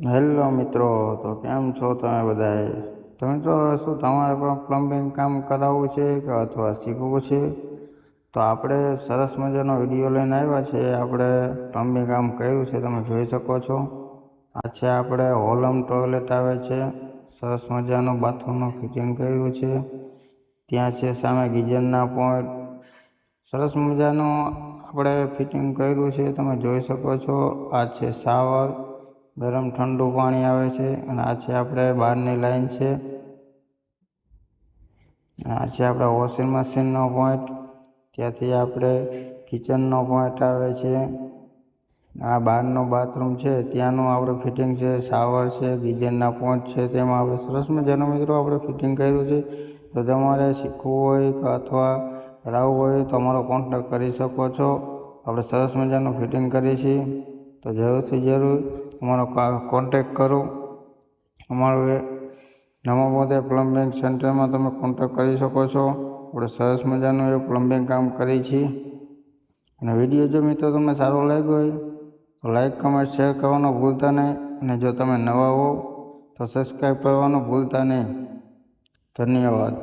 Hello મિત્રો, તો કેમ છો તમે બધાએ? તો મિત્રો, શું તમારે પણ પ્લમ્બિંગ કામ કરાવવું છે કે અથવા શીખવું છે? તો આપણે સરસ મજાનો વિડીયો લઈને આવ્યા છે. આપણે પ્લમ્બિંગ કામ કર્યું છે, તમે જોઈ શકો છો. આ છે આપણે હોલમ ટોયલેટ આવે છે, સરસ મજાનું બાથરૂમનું ફિટિંગ કર્યું છે. ત્યાં છે સામે ગીઝરના પોઈન્ટ, સરસ મજાનું આપણે ફિટિંગ કર્યું છે, તમે જોઈ શકો છો. આ છે શાવર, ગરમ ઠંડુ પાણી આવે છે. અને આ છે આપણે બહારની લાઈન છે. આ છે આપણા વોશિંગ મશીનનો પોઈન્ટ, ત્યાંથી આપણે કિચનનો પોઈન્ટ આવે છે. આ બહારનો બાથરૂમ છે, ત્યાંનું આપણે ફિટિંગ છે. શાવર છે, ગીઝરના પોઈન્ટ છે, તેમાં આપણે સરસ મજાનું મિત્રો આપણે ફિટિંગ કર્યું છે. તો તમારે શીખવું હોય કે અથવા કરાવવું હોય તો અમારો કોન્ટેક્ટ કરી શકો છો. આપણે સરસ મજાનું ફિટિંગ કરીએ છીએ, તો જરૂરથી જરૂર અમારો કોન્ટેક્ટ કરો. અમારું નમોદય પ્લમ્બિંગ સેન્ટરમાં તમે કોન્ટેક્ટ કરી શકો છો. આપણે સરસ મજાનું એવું પ્લમ્બિંગ કામ કરીએ છીએ. અને વિડીયો જો મિત્રો તમને સારો લાગ્યો હોય તો લાઈક, કમેન્ટ, શેર કરવાનું ભૂલતા નહીં. અને જો તમે નવા હો તો સબસ્ક્રાઈબ કરવાનું ભૂલતા નહીં. ધન્યવાદ.